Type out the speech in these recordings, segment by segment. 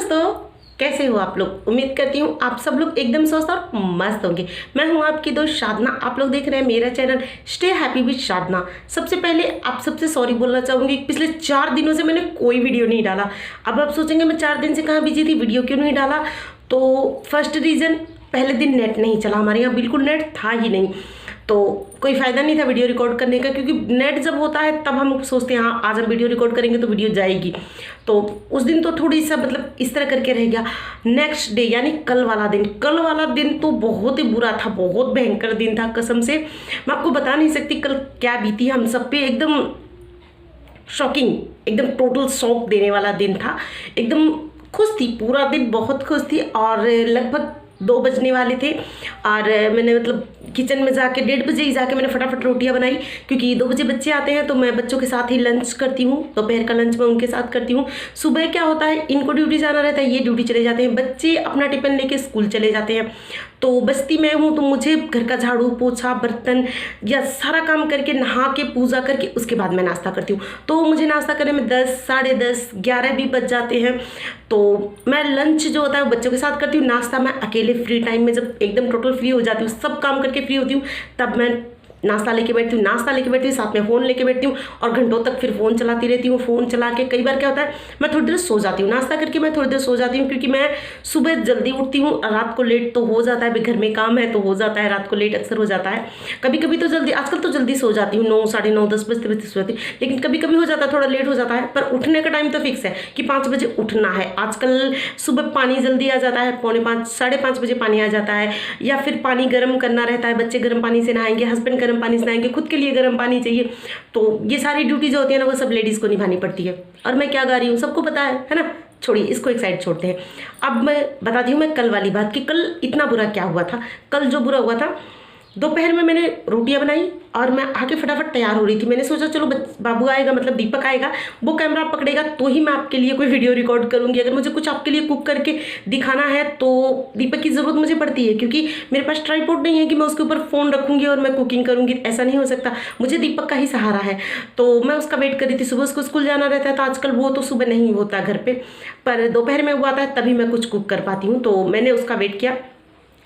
दोस्तों, कैसे हो आप लोग। उम्मीद करती हूँ आप सब लोग एकदम स्वस्थ और मस्त होंगे। मैं हूँ आपकी दोस्त साधना। आप लोग देख रहे हैं मेरा चैनल स्टे हैप्पी विद साधना। सबसे पहले आप सबसे सॉरी बोलना चाहूँगी। पिछले 4 दिनों से मैंने कोई वीडियो नहीं डाला। अब आप सोचेंगे मैं 4 दिन से कहाँ बिजी थी, वीडियो क्यों नहीं डाला। तो फर्स्ट रीज़न, पहले दिन नेट नहीं चला, हमारे यहाँ बिल्कुल नेट था ही नहीं, तो कोई फ़ायदा नहीं था वीडियो रिकॉर्ड करने का, क्योंकि नेट जब होता है तब हम सोचते हैं हाँ आज हम वीडियो रिकॉर्ड करेंगे तो वीडियो जाएगी। तो उस दिन तो थोड़ी सा मतलब इस तरह करके रह गया। नेक्स्ट डे यानी कल वाला दिन तो बहुत ही बुरा था, बहुत भयंकर दिन था। कसम से मैं आपको बता नहीं सकती कल क्या बीती हम सब पे। एकदम शॉकिंग, एकदम टोटल शॉक देने वाला दिन था। एकदम खुश थी, पूरा दिन बहुत खुश थी। और लगभग 2 बजने वाले थे और मैंने मतलब किचन में जाके 1:30 बजे ही जाके मैंने फटाफट रोटियां बनाई, क्योंकि 2 बजे बच्चे आते हैं तो मैं बच्चों के साथ ही लंच करती हूँ। दोपहर का लंच मैं उनके साथ करती हूँ। सुबह क्या होता है, इनको ड्यूटी जाना रहता है, ये ड्यूटी चले जाते हैं, बच्चे अपना टिफिन लेके स्कूल चले जाते हैं। तो बस्ती में हूँ तो मुझे घर का झाड़ू पोछा बर्तन या सारा काम करके नहा के पूजा करके उसके बाद मैं नाश्ता करती हूँ। तो मुझे नाश्ता करने में 10, साढ़े 10, 11 भी बज जाते हैं। तो मैं लंच जो होता है वो बच्चों के साथ करती हूँ। नाश्ता मैं अकेले फ्री टाइम में जब एकदम टोटल फ्री हो जाती हूँ, सब काम करके फ्री होती हूँ, तब मैं नाश्ता लेके बैठती हूँ। साथ में फ़ोन लेके बैठती हूँ और घंटों तक फिर फ़ोन चलाती रहती हूँ। फ़ोन चला के कई बार क्या होता है मैं थोड़ी देर सो जाती हूँ। नाश्ता करके मैं थोड़ी देर सो जाती हूँ, क्योंकि मैं सुबह जल्दी उठती हूँ, रात को लेट तो हो जाता है, घर में काम है तो हो जाता है, रात को लेट अक्सर हो जाता है। कभी कभी तो जल्दी, आजकल तो जल्दी सो जाती हूँ, 9, साढ़े 9, 10 बजते बजते सो जाती हूँ। लेकिन कभी कभी हो जाता है थोड़ा लेट हो जाता है, पर उठने का टाइम तो फिक्स है कि 5 बजे उठना है। आजकल सुबह पानी जल्दी आ जाता है, 4:45, 5:30 बजे पानी आ जाता है, या फिर पानी गर्म करना रहता है। बच्चे गर्म पानी से नहाएंगे, हस्बैंड गर्म पानी से नहाएंगे, खुद के लिए गर्म पानी चाहिए। तो ये सारी ड्यूटी जो होती है ना वो सब लेडीज़ को निभानी पड़ती है। और मैं क्या गा रही हूँ सबको पता है ना। छोड़िए, इसको एक साइड छोड़ते हैं। अब मैं बताती हूँ मैं कल वाली बात कि कल इतना बुरा क्या हुआ था। कल जो बुरा हुआ था, दोपहर में मैंने रोटियां बनाई और मैं आके फटाफट तैयार हो रही थी। मैंने सोचा चलो बाबू आएगा, मतलब दीपक आएगा, वो कैमरा पकड़ेगा तो ही मैं आपके लिए कोई वीडियो रिकॉर्ड करूंगी। अगर मुझे कुछ आपके लिए कुक करके दिखाना है तो दीपक की ज़रूरत मुझे पड़ती है, क्योंकि मेरे पास ट्राइपॉड नहीं है कि मैं उसके ऊपर फ़ोन रखूंगी और मैं कुकिंग करूंगी। ऐसा नहीं हो सकता, मुझे दीपक का ही सहारा है। तो मैं उसका वेट कर रही थी। सुबह उसको स्कूल जाना रहता है, तो आजकल वो तो सुबह नहीं होता घर पर, पर दोपहर में वो आता है तभी मैं कुछ कुक कर पाती हूँ। तो मैंने उसका वेट किया,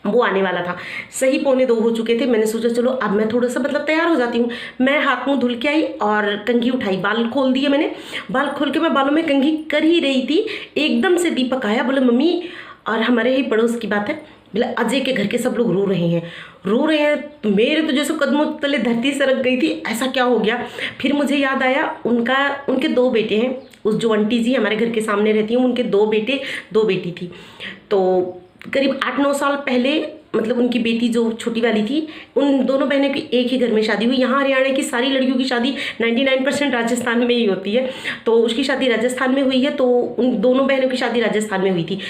वो आने वाला था। सही 1:45 हो चुके थे। मैंने सोचा चलो अब मैं थोड़ा सा मतलब तैयार हो जाती हूँ। मैं हाथ मुंह धुल के आई और कंघी उठाई, बाल खोल दिए मैंने। बाल खोल के मैं बालों में कंघी कर ही रही थी, एकदम से दीपक आया, बोले मम्मी, और हमारे ही पड़ोस की बात है, बोले अजय के घर के सब लोग रो रहे हैं। तो मेरे तो जैसे कदमों तले धरती सरक गई थी, ऐसा क्या हो गया। फिर मुझे याद आया उनके 2 बेटे हैं। उस जो आंटी जी हमारे घर के सामने रहती हैं, उनके 2 बेटे 2 बेटी थी। तो करीब 8-9 साल पहले मतलब उनकी बेटी जो छोटी वाली थी, उन दोनों बहनों की एक ही घर में शादी हुई। यहाँ हरियाणा की सारी लड़कियों की शादी 99% राजस्थान में ही होती है। तो उसकी शादी राजस्थान में हुई है, तो उन दोनों बहनों की शादी राजस्थान में हुई थी।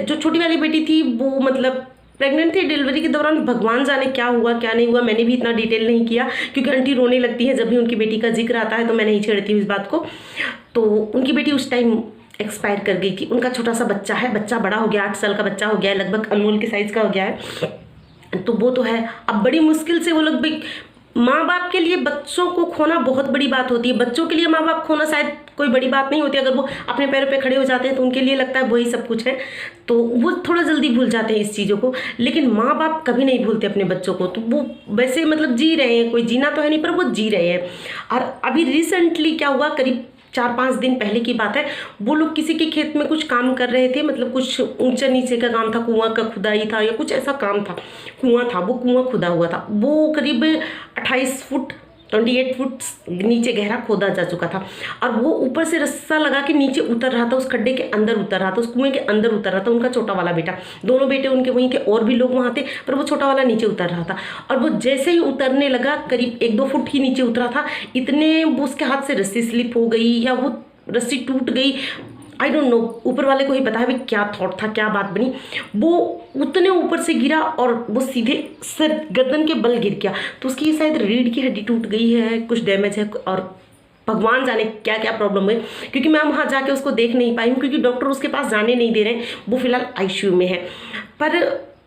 जो छोटी वाली बेटी थी वो मतलब प्रेग्नेंट थी। डिलीवरी के दौरान भगवान जाने क्या हुआ क्या नहीं हुआ, मैंने भी इतना डिटेल नहीं किया, क्योंकि आंटी रोने लगती है जब भी उनकी बेटी का जिक्र आता है, तो मैं नहीं छेड़ती हूँ इस बात को। तो उनकी बेटी उस टाइम एक्सपायर कर गई थी। उनका छोटा सा बच्चा है, बच्चा बड़ा हो गया, 8 साल का बच्चा हो गया है, लगभग अनमोल के साइज़ का हो गया है। तो वो तो है। अब बड़ी मुश्किल से वो लोग भी, माँ बाप के लिए बच्चों को खोना बहुत बड़ी बात होती है। बच्चों के लिए माँ बाप खोना शायद कोई बड़ी बात नहीं होती, अगर वो अपने पैरों पे खड़े हो जाते हैं तो उनके लिए लगता है वही सब कुछ है, तो वो थोड़ा जल्दी भूल जाते हैं इस चीज़ों को। लेकिन माँ बाप कभी नहीं भूलते अपने बच्चों को। तो वो वैसे मतलब जी रहे हैं, कोई जीना तो है नहीं पर वो जी रहे हैं। और अभी रिसेंटली क्या हुआ, करीब 4-5 दिन पहले की बात है, वो लोग किसी के खेत में कुछ काम कर रहे थे, मतलब कुछ ऊंचा नीचे का काम था, कुआं का खुदाई था या कुछ ऐसा काम था। कुआं था, वो कुआं खुदा हुआ था, वो करीब 28 फुट 28 फुट नीचे गहरा खोदा जा चुका था। और वो ऊपर से रस्सा लगा के नीचे उतर रहा था, उस खड्डे के अंदर उतर रहा था, उस कुएं के अंदर उतर रहा था उनका छोटा वाला बेटा। दोनों बेटे उनके वहीं थे, और भी लोग वहाँ थे, पर वो छोटा वाला नीचे उतर रहा था। और वो जैसे ही उतरने लगा, करीब 1-2 फुट ही नीचे उतरा था, इतने वो उसके हाथ से रस्सी स्लिप हो गई या वो रस्सी टूट गई, आई डोंट नो, ऊपर वाले को ही पता है भाई क्या थॉट था, क्या बात बनी। वो उतने ऊपर से गिरा और वो सीधे सर गर्दन के बल गिर गया। तो उसकी शायद रीढ़ की हड्डी टूट गई है, कुछ डैमेज है, और भगवान जाने क्या क्या प्रॉब्लम है, क्योंकि मैं वहाँ जाके उसको देख नहीं पाई हूँ, क्योंकि डॉक्टर उसके पास जाने नहीं दे रहे हैं, वो फिलहाल आईसीयू में है। पर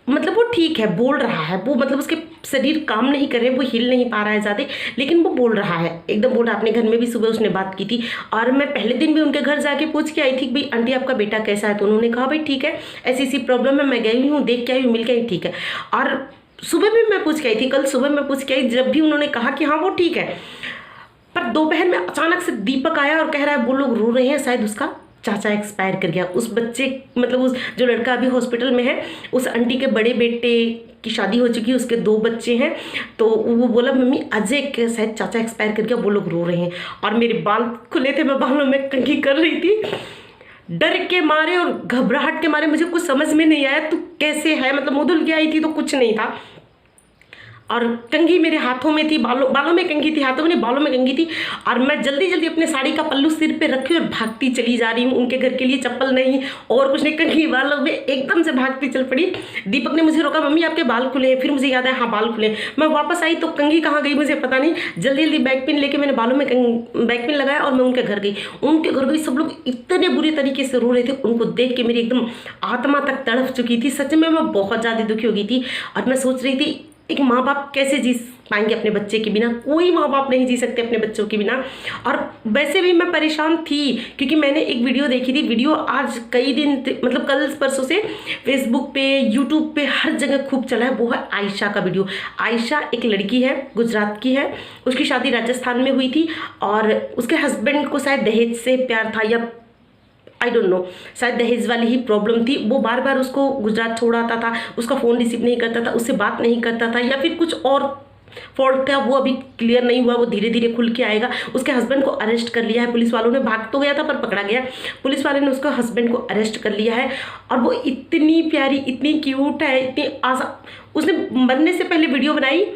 मतलब वो ठीक है, बोल रहा है, वो मतलब उसके शरीर काम नहीं कर रहे, वो हिल नहीं पा रहा है ज़्यादा, लेकिन वो बोल रहा है, एकदम बोल रहा है। अपने घर में भी सुबह उसने बात की थी, और मैं पहले दिन भी उनके घर जाके पूछ के आई थी कि भाई आंटी आपका बेटा कैसा है, तो उन्होंने कहा भाई ठीक है, ऐसी ऐसी प्रॉब्लम है, मैं गई हूँ, देख के आई हूँ, मिल के आई, ठीक है। और सुबह भी मैं पूछ के आई थी, कल सुबह मैं पूछ के आई, जब भी उन्होंने कहा कि हाँ वो ठीक है। पर दोपहर में अचानक से दीपक आया और कह रहा है वो लोग रो रहे हैं, शायद उसका चाचा एक्सपायर कर गया। उस बच्चे मतलब उस जो लड़का अभी हॉस्पिटल में है, उस आंटी के बड़े बेटे की शादी हो चुकी है, उसके 2 बच्चे हैं। तो वो बोला मम्मी अजय के शायद चाचा एक्सपायर कर गया, वो लोग रो रहे हैं। और मेरे बाल खुले थे, मैं बालों में कंघी कर रही थी, डर के मारे और घबराहट के मारे, मुझे कुछ समझ में नहीं आया तू कैसे है, मतलब मुदुल के आई थी तो कुछ नहीं था, और कंघी मेरे हाथों में थी, बालों में कंघी थी, हाथों में नहीं, बालों में कंघी थी। और मैं जल्दी जल्दी अपने साड़ी का पल्लू सिर पे रखी और भागती चली जा रही हूँ उनके घर के लिए, चप्पल नहीं और कुछ नहीं, कंघी बालों में एकदम से भागती चल पड़ी। दीपक ने मुझे रोका, मम्मी आपके बाल खुले हैं, फिर मुझे याद है हाँ बाल खुले। मैं वापस आई तो कंघी कहाँ गई मुझे पता नहीं, जल्दी जल्दी बैक पिन लेके मैंने बालों में बैक पिन लगाया और मैं उनके घर गई। उनके घर गई, सब लोग इतने बुरी तरीके से रो रहे थे, उनको देख के मेरी एकदम आत्मा तक तड़प चुकी थी। सच में मैं बहुत ज़्यादा दुखी हो गई थी, और मैं सोच रही थी एक माँ बाप कैसे जी पाएंगे अपने बच्चे के बिना, कोई माँ बाप नहीं जी सकते अपने बच्चों के बिना। और वैसे भी मैं परेशान थी, क्योंकि मैंने एक वीडियो देखी थी, वीडियो आज कई दिन मतलब कल परसों से फेसबुक पे, यूट्यूब पे, हर जगह खूब चला है, वो है आयशा का वीडियो। आयशा एक लड़की है, गुजरात की है, उसकी शादी राजस्थान में हुई थी, और उसके हस्बैंड को शायद दहेज से प्यार था, या आई डोंट नो, शायद दहेज वाली ही प्रॉब्लम थी। वो बार बार उसको गुजरात छोड़ आता था, उसका फ़ोन रिसीव नहीं करता था, उससे बात नहीं करता था, या फिर कुछ और फॉल्ट था, वो अभी क्लियर नहीं हुआ, वो धीरे धीरे खुल के आएगा। उसके हस्बैंड को अरेस्ट कर लिया है पुलिस वालों ने, भाग तो गया था पर पकड़ा गया, पुलिस वाले ने उसके हस्बैंड को अरेस्ट कर लिया है। और वो इतनी प्यारी, इतनी क्यूट है, इतनी उसने मरने से पहले वीडियो बनाई,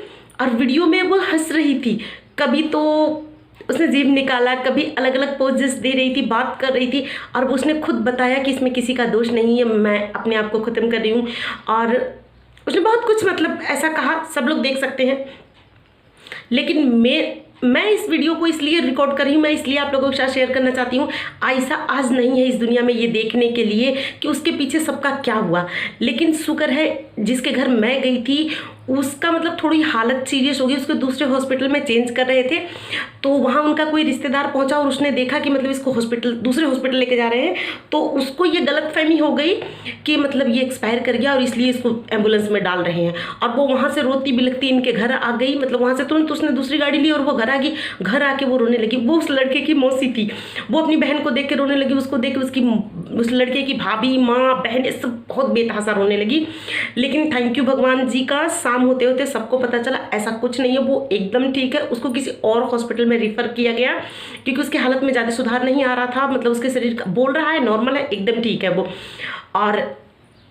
और वीडियो में वो हंस रही थी, कभी तो उसने जीभ निकाला, कभी अलग अलग पोजेस दे रही थी, बात कर रही थी, और उसने खुद बताया कि इसमें किसी का दोष नहीं है, मैं अपने आप को ख़त्म कर रही हूँ। और उसने बहुत कुछ मतलब ऐसा कहा, सब लोग देख सकते हैं। लेकिन मैं इस वीडियो को इसलिए रिकॉर्ड कर रही हूँ, मैं इसलिए आप लोगों के साथ शेयर करना चाहती हूँ। आयशा आज नहीं है इस दुनिया में ये देखने के लिए कि उसके पीछे सबका क्या हुआ, लेकिन शुक्र है जिसके घर मैं गई थी उसका मतलब थोड़ी हालत सीरियस हो गई, उसको दूसरे हॉस्पिटल में चेंज कर रहे थे, तो वहाँ उनका कोई रिश्तेदार पहुँचा और उसने देखा कि मतलब इसको दूसरे हॉस्पिटल लेके जा रहे हैं, तो उसको ये गलतफहमी हो गई कि मतलब ये एक्सपायर कर गया और इसलिए इसको एम्बुलेंस में डाल रहे हैं। और वो वहाँ से रोती बिलखती इनके घर आ गई, मतलब वहाँ से तुरंत उसने दूसरी गाड़ी ली और वो घर आ गई। घर आके वो रोने लगी, वो उस लड़के की मौसी थी, वो अपनी बहन को देख के रोने लगी, उसको देख के उस लड़के की भाभी, माँ, बहन, सब बहुत बेतहासा रोने लगी। लेकिन थैंक यू भगवान जी का, शाम होते होते सबको पता चला ऐसा कुछ नहीं है, वो एकदम ठीक है। उसको किसी और हॉस्पिटल में रेफर किया गया क्योंकि उसकी हालत में ज़्यादा सुधार नहीं आ रहा था, मतलब उसके शरीर का बोल रहा है नॉर्मल है, एकदम ठीक है वो। और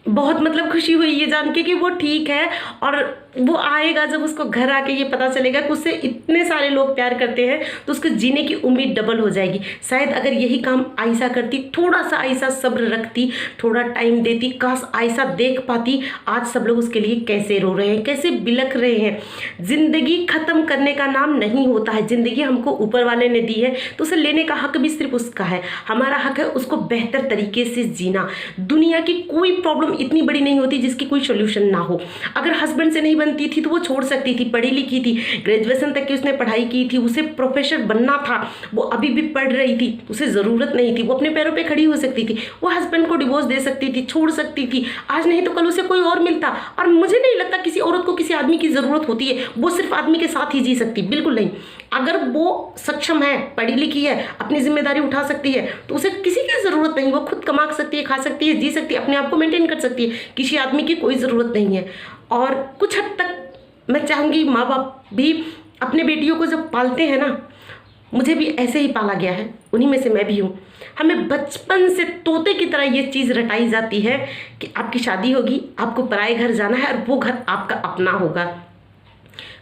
बहुत मतलब खुशी हुई ये जान के कि वो ठीक है, और वो आएगा जब उसको घर आके ये पता चलेगा कि उससे इतने सारे लोग प्यार करते हैं, तो उसको जीने की उम्मीद डबल हो जाएगी। शायद अगर यही काम आयशा करती, थोड़ा सा आयशा सब्र रखती, थोड़ा टाइम देती, काश आयशा देख पाती आज सब लोग उसके लिए कैसे रो रहे हैं, कैसे बिलख रहे हैं। जिंदगी खत्म करने का नाम नहीं होता है, जिंदगी हमको ऊपर वाले ने दी है तो उसे लेने का हक भी सिर्फ उसका है, हमारा हक है उसको बेहतर तरीके से जीना। दुनिया की कोई प्रॉब्लम इतनी बड़ी नहीं होती जिसकी कोई सोल्यूशन ना हो। अगर हस्बैंड से नहीं बनती थी तो वो छोड़ सकती थी, पढ़ी लिखी थी, ग्रेजुएशन तक की उसने पढ़ाई की थी, उसे प्रोफेसर बनना था, वो अभी भी पढ़ रही थी, उसे ज़रूरत नहीं थी, वो अपने पैरों पे खड़ी हो सकती थी, वो हस्बैंड को डिवोर्स दे सकती थी, छोड़ सकती थी, आज नहीं तो कल उसे कोई और मिलता। और मुझे नहीं लगता किसी औरत को किसी आदमी की ज़रूरत होती है, वो सिर्फ आदमी के साथ ही जी सकती, बिल्कुल नहीं। अगर वो सक्षम है, पढ़ी लिखी है, अपनी जिम्मेदारी उठा सकती है, तो उसे किसी की ज़रूरत नहीं, वो खुद कमा सकती है, खा सकती है, जी सकती है, अपने आप को मेंटेन कर सकती है, किसी आदमी की कोई ज़रूरत नहीं है। और कुछ हद तक मैं चाहूँगी माँ बाप भी अपने बेटियों को जब पालते हैं ना, मुझे भी ऐसे ही पाला गया है, उन्हीं में से मैं भी हूँ। हमें बचपन से तोते की तरह ये चीज़ रटाई जाती है कि आपकी शादी होगी, आपको पराए घर जाना है और वो घर आपका अपना होगा।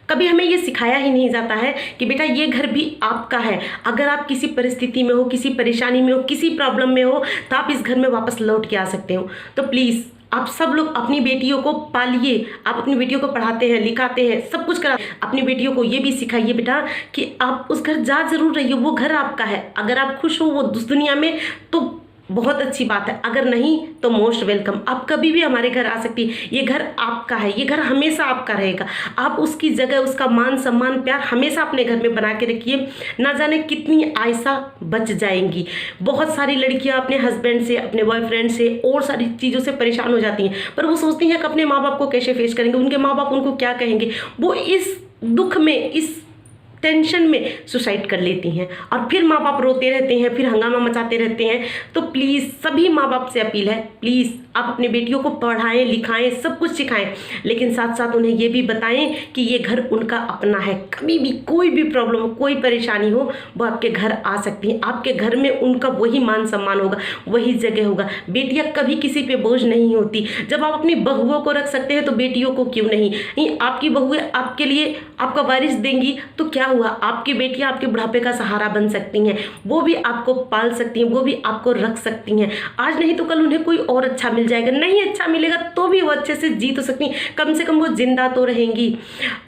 कभी हमें ये सिखाया ही नहीं जाता है कि बेटा ये घर भी आपका है, अगर आप किसी परिस्थिति में हो, किसी परेशानी में हो, किसी प्रॉब्लम में हो, तो आप इस घर में वापस लौट के आ सकते हो। तो प्लीज़ आप सब लोग अपनी बेटियों को पालिए, आप अपनी बेटियों को पढ़ाते हैं, लिखाते हैं, सब कुछ करा, अपनी बेटियों को ये भी सिखाइए बेटा कि आप उस घर जा जरूर रहिए, वो घर आपका है। अगर आप खुश हो वो उस दुनिया में, तो बहुत अच्छी बात है, अगर नहीं तो मोस्ट वेलकम। आप कभी भी हमारे घर आ सकती है, ये घर आपका है, ये घर हमेशा आपका रहेगा। आप उसकी जगह, उसका मान सम्मान प्यार हमेशा अपने घर में बना के रखिए। ना जाने कितनी आयशा बच जाएंगी। बहुत सारी लड़कियां अपने हस्बैंड से, अपने बॉयफ्रेंड से और सारी चीज़ों से परेशान हो जाती हैं, पर वो सोचती हैं कि अपने माँ बाप को कैसे फेस करेंगे, उनके माँ बाप उनको क्या कहेंगे। वो इस दुख में, इस टेंशन में सुसाइड कर लेती हैं और फिर माँ बाप रोते रहते हैं, फिर हंगामा मचाते रहते हैं। तो प्लीज़ सभी माँ बाप से अपील है, प्लीज़ आप अपने बेटियों को पढ़ाएं, लिखाएं, सब कुछ सिखाएं, लेकिन साथ साथ उन्हें ये भी बताएं कि ये घर उनका अपना है। कभी भी कोई भी प्रॉब्लम हो, कोई परेशानी हो, वो आपके घर आ सकती हैं। आपके घर में उनका वही मान सम्मान होगा, वही जगह होगा। बेटियाँ कभी किसी पे बोझ नहीं होती। जब आप अपनी बहुओं को रख सकते हैं तो बेटियों को क्यों नहीं। आपकी बहुएं आपके लिए आपका वारिस देंगी तो क्या हुआ, आपकी बेटियां आपके बुढ़ापे का सहारा बन सकती हैं, वो भी आपको पाल सकती हैं, वो भी आपको रख सकती हैं। आज नहीं तो कल उन्हें कोई और अच्छा मिल जाएगा, नहीं अच्छा मिलेगा तो भी वो अच्छे से जी तो सकती हैं, कम से कम वो जिंदा तो रहेंगी।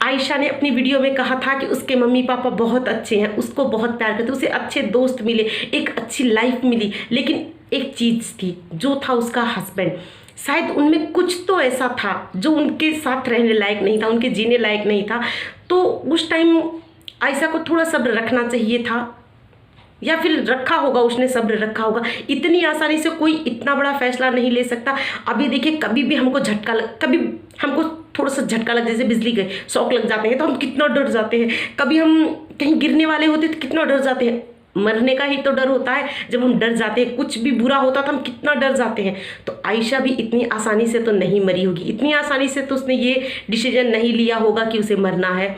आयशा ने अपनी वीडियो में कहा था कि उसके मम्मी पापा बहुत अच्छे हैं, उसको बहुत प्यार करते, उसे अच्छे दोस्त मिले, एक अच्छी लाइफ मिली, लेकिन एक चीज़ थी, जो था उसका हस्बैंड। शायद उनमें कुछ तो ऐसा था जो उनके साथ रहने लायक नहीं था, उनके जीने लायक नहीं था। तो उस टाइम आयशा को थोड़ा सब्र रखना चाहिए था, या फिर रखा होगा, उसने सब्र रखा होगा। इतनी आसानी से कोई इतना बड़ा फैसला नहीं ले सकता। अभी देखिए, कभी भी हमको कभी हमको थोड़ा सा झटका लग, जैसे बिजली गए, शॉक लग जाते हैं तो हम कितना डर जाते हैं। कभी हम कहीं गिरने वाले होते तो कितना डर जाते हैं। मरने का ही तो डर होता है जब हम डर जाते हैं। कुछ भी बुरा होता तो हम कितना डर जाते हैं। तो आयशा भी इतनी आसानी से तो नहीं मरी होगी, इतनी आसानी से तो उसने ये डिसीजन नहीं लिया होगा कि उसे मरना है।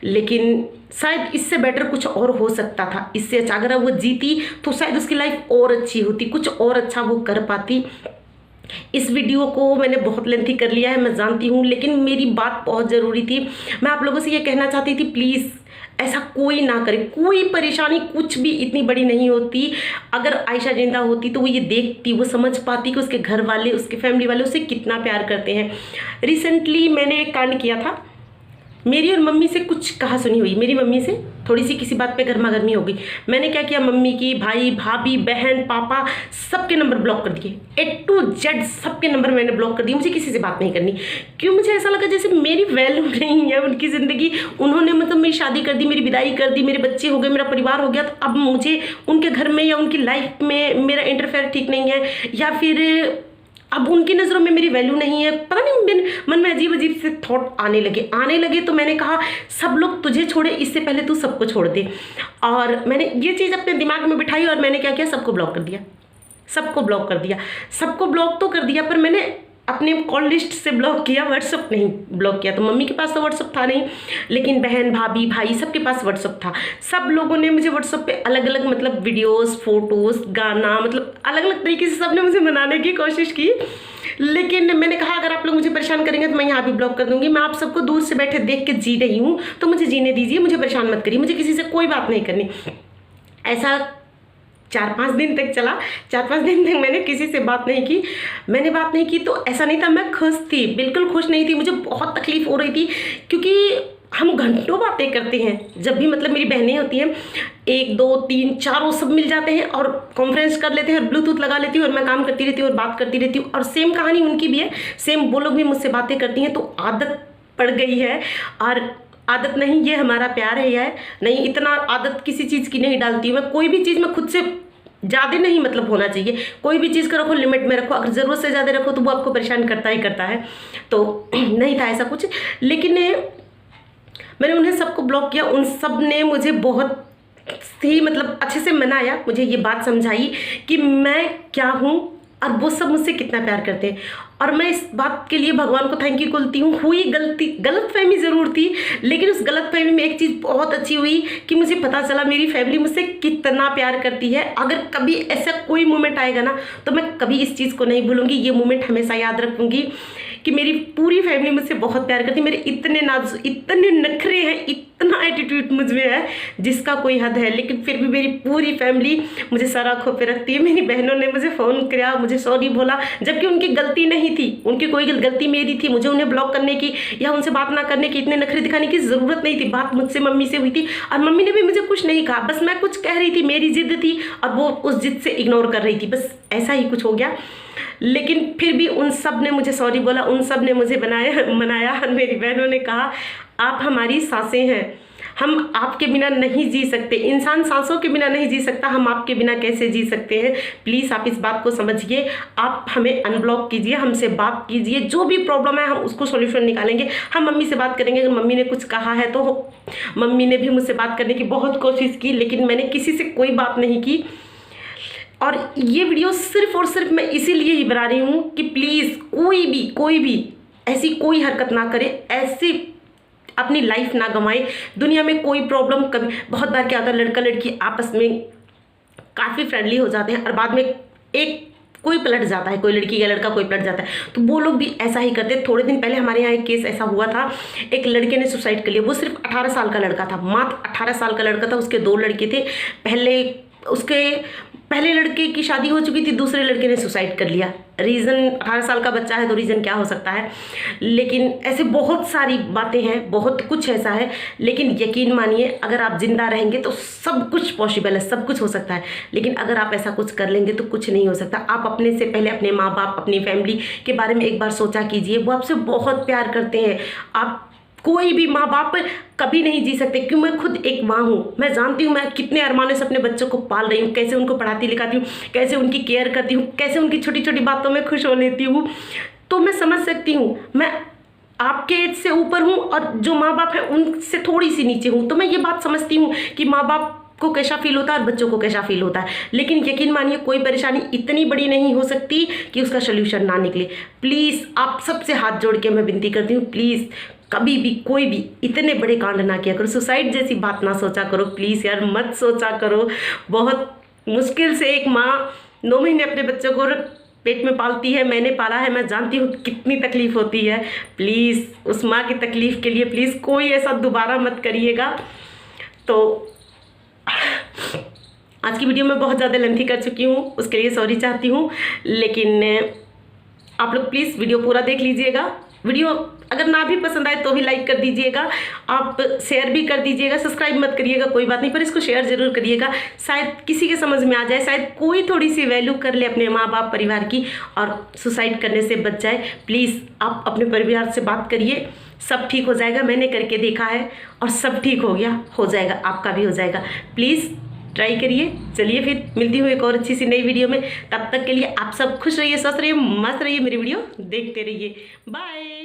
लेकिन शायद इससे बेटर कुछ और हो सकता था। इससे अच्छा अगर वो जीती तो शायद उसकी लाइफ और अच्छी होती, कुछ और अच्छा वो कर पाती। इस वीडियो को मैंने बहुत लेंथी कर लिया है, मैं जानती हूँ, लेकिन मेरी बात बहुत ज़रूरी थी। मैं आप लोगों से ये कहना चाहती थी, प्लीज़ ऐसा कोई ना करे। कोई परेशानी कुछ भी इतनी बड़ी नहीं होती। अगर आयशा जिंदा होती तो वो ये देखती, वो समझ पाती कि उसके घर वाले, उसके फैमिली वाले उसे कितना प्यार करते हैं। रिसेंटली मैंने एक कांड किया था, मेरी और मम्मी से कुछ कहा सुनी हुई, मेरी मम्मी से थोड़ी सी किसी बात पे गर्मा गर्मी हो गई। मैंने क्या किया, मम्मी की, भाई भाभी, बहन, पापा, सबके नंबर ब्लॉक कर दिए। A to Z सबके नंबर मैंने ब्लॉक कर दिए। मुझे किसी से बात नहीं करनी। क्यों, मुझे ऐसा लगा जैसे मेरी वैल्यू नहीं है उनकी ज़िंदगी। उन्होंने मतलब मेरी शादी कर दी, मेरी विदाई कर दी, मेरे बच्चे हो गए, मेरा परिवार हो गया, तो अब मुझे उनके घर में या उनकी लाइफ में मेरा इंटरफेयर ठीक नहीं है, या फिर अब उनकी नज़रों में मेरी वैल्यू नहीं है। पता नहीं, मेरे मन में अजीब अजीब से थॉट आने लगे। तो मैंने कहा, सब लोग तुझे छोड़े, इससे पहले तू सबको छोड़ दे। और मैंने ये चीज़ अपने दिमाग में बिठाई और मैंने क्या किया, सबको ब्लॉक कर दिया। सबको ब्लॉक कर दिया। सबको ब्लॉक तो कर दिया, पर मैंने अपने कॉल लिस्ट से ब्लॉक किया, व्हाट्सअप नहीं ब्लॉक किया। तो मम्मी के पास तो व्हाट्सअप था नहीं, लेकिन बहन, भाभी, भाई सबके पास व्हाट्सअप था। सब लोगों ने मुझे व्हाट्सअप पे अलग अलग मतलब वीडियोस, फोटोज़, गाना, मतलब अलग अलग तरीके से सबने मुझे मनाने की कोशिश की। लेकिन मैंने कहा, अगर आप लोग मुझे परेशान करेंगे तो मैं यहाँ भी ब्लॉक कर दूंगी। मैं आप सबको दूर से बैठे देख के जी रही हूँ, तो मुझे जीने दीजिए, मुझे परेशान मत करिए, मुझे किसी से कोई बात नहीं करनी। ऐसा 4-5 दिन तक चला। 4-5 दिन तक मैंने किसी से बात नहीं की। मैंने बात नहीं की तो ऐसा नहीं था मैं खुश थी, बिल्कुल खुश नहीं थी। मुझे बहुत तकलीफ हो रही थी, क्योंकि हम घंटों बातें करते हैं। जब भी मतलब मेरी बहनें होती हैं, 1, 2, 3, 4 सब मिल जाते हैं और कॉन्फ्रेंस कर लेते हैं और ब्लूटूथ लगा लेती हूँ और मैं काम करती रहती हूँ और बात करती रहती हूँ। और सेम कहानी उनकी भी है, सेम वो लोग भी मुझसे बातें करती हैं। तो आदत पड़ गई है। और आदत नहीं, ये हमारा प्यार है। यह नहीं, इतना आदत किसी चीज़ की नहीं डालती हूँ मैं। कोई भी चीज़ मैं खुद से ज़्यादा नहीं मतलब होना चाहिए। कोई भी चीज़ को रखो, लिमिट में रखो। अगर ज़रूरत से ज़्यादा रखो तो वो आपको परेशान करता ही करता है। तो नहीं था ऐसा कुछ, लेकिन मैंने उन्हें सबको ब्लॉक किया। उन सब ने मुझे बहुत ही मतलब अच्छे से मनाया, मुझे ये बात समझाई कि मैं क्या हूँ और वो सब मुझसे कितना प्यार करते हैं। और मैं इस बात के लिए भगवान को थैंक यू बोलती हूँ। हुई गलतफहमी ज़रूर थी, लेकिन उस गलतफहमी में एक चीज़ बहुत अच्छी हुई कि मुझे पता चला मेरी फैमिली मुझसे कितना प्यार करती है। अगर कभी ऐसा कोई मोमेंट आएगा ना, तो मैं कभी इस चीज़ को नहीं भूलूंगी। ये मोमेंट हमेशा याद रखूंगी कि मेरी पूरी फैमिली मुझसे बहुत प्यार करती है। मेरे इतने नाजुक, इतने नखरे हैं, इतना एटीट्यूड मुझ में है जिसका कोई हद है, लेकिन फिर भी मेरी पूरी फैमिली मुझे सर आँखों पे रखती है। मेरी बहनों ने मुझे फ़ोन किया, मुझे सॉरी बोला, जबकि उनकी गलती नहीं थी, उनकी कोई गलती मेरी थी। मुझे उन्हें ब्लॉक करने की या उनसे बात ना करने की, इतने नखरे दिखाने की ज़रूरत नहीं थी। बात मुझसे मम्मी से हुई थी और मम्मी ने भी मुझे कुछ नहीं कहा, बस मैं कुछ कह रही थी, मेरी जिद थी और वो उस जिद से इग्नोर कर रही थी, बस ऐसा ही कुछ हो गया। लेकिन फिर भी उन सब ने मुझे सॉरी बोला, उन सब ने मुझे मनाया और मेरी बहनों ने कहा आप हमारी सांसें हैं, हम आपके बिना नहीं जी सकते। इंसान सांसों के बिना नहीं जी सकता, हम आपके बिना कैसे जी सकते हैं। प्लीज़ आप इस बात को समझिए, आप हमें अनब्लॉक कीजिए, हमसे बात कीजिए, जो भी प्रॉब्लम है हम उसको सॉल्यूशन निकालेंगे। हम मम्मी से बात करेंगे, अगर मम्मी ने कुछ कहा है तो मम्मी ने भी मुझसे बात करने की बहुत कोशिश की, लेकिन मैंने किसी से कोई बात नहीं की। और ये वीडियो सिर्फ और सिर्फ मैं इसीलिए ही बना रही हूँ कि प्लीज़ कोई भी ऐसी कोई हरकत ना करे, ऐसी अपनी लाइफ ना गंवाए। दुनिया में कोई प्रॉब्लम कभी, बहुत बार क्या होता है, लड़का लड़की आपस में काफ़ी फ्रेंडली हो जाते हैं और बाद में कोई पलट जाता है, कोई लड़की या लड़का कोई पलट जाता है, तो वो लोग भी ऐसा ही करते हैं। थोड़े दिन पहले हमारे यहाँ एक केस ऐसा हुआ था, एक लड़के ने सुसाइड कर लिया। वो सिर्फ 18 साल का लड़का था, मात्र 18 साल का लड़का था। उसके 2 लड़के थे, पहले लड़के की शादी हो चुकी थी, दूसरे लड़के ने सुसाइड कर लिया। रीज़न 18 साल का बच्चा है तो रीज़न क्या हो सकता है, लेकिन ऐसे बहुत सारी बातें हैं, बहुत कुछ ऐसा है। लेकिन यकीन मानिए, अगर आप जिंदा रहेंगे तो सब कुछ पॉसिबल है, सब कुछ हो सकता है। लेकिन अगर आप ऐसा कुछ कर लेंगे तो कुछ नहीं हो सकता। आप अपने से पहले अपने माँ बाप, अपनी फैमिली के बारे में एक बार सोचा कीजिए। वो आपसे बहुत प्यार करते हैं। आप कोई भी माँ बाप कभी नहीं जी सकते, क्यों मैं खुद एक माँ हूँ, मैं जानती हूँ मैं कितने अरमानों से अपने बच्चों को पाल रही हूँ, कैसे उनको पढ़ाती लिखाती हूँ, कैसे उनकी केयर करती हूँ, कैसे उनकी छोटी छोटी बातों में खुश हो लेती हूँ। तो मैं समझ सकती हूँ, मैं आपके एज से ऊपर हूँ और जो माँ बाप हैं उनसे थोड़ी सी नीचे हूँ, तो मैं ये बात समझती हूँ कि माँ बाप को कैसा फील होता है और बच्चों को कैसा फील होता है। लेकिन यकीन मानिए, कोई परेशानी इतनी बड़ी नहीं हो सकती कि उसका सोल्यूशन ना निकले। प्लीज़ आप सबसे हाथ जोड़ के मैं विनती करती हूँ, प्लीज़ कभी भी कोई भी इतने बड़े कांड ना किया करो, सुसाइड जैसी बात ना सोचा करो। प्लीज़ यार मत सोचा करो। बहुत मुश्किल से एक माँ 9 महीने अपने बच्चों को पेट में पालती है, मैंने पाला है, मैं जानती हूँ कितनी तकलीफ़ होती है। प्लीज़ उस माँ की तकलीफ़ के लिए प्लीज़ कोई ऐसा दोबारा मत करिएगा। तो आज की वीडियो में बहुत ज़्यादा लेंथी कर चुकी हूँ, उसके लिए सॉरी चाहती हूँ। लेकिन आप लोग प्लीज़ वीडियो पूरा देख लीजिएगा। वीडियो अगर ना भी पसंद आए तो भी लाइक कर दीजिएगा, आप शेयर भी कर दीजिएगा। सब्सक्राइब मत करिएगा कोई बात नहीं, पर इसको शेयर जरूर करिएगा, शायद किसी के समझ में आ जाए, शायद कोई थोड़ी सी वैल्यू कर ले अपने माँ बाप परिवार की और सुसाइड करने से बच जाए। प्लीज़ आप अपने परिवार से बात करिए, सब ठीक हो जाएगा। मैंने करके देखा है और सब ठीक हो गया, हो जाएगा, आपका भी हो जाएगा। प्लीज़ ट्राई करिए। चलिए फिर मिलती हूँ एक और अच्छी सी नई वीडियो में। तब तक के लिए आप सब खुश रहिए, स्वस्थ रहिए, मस्त रहिए, मेरी वीडियो देखते रहिए। बाय।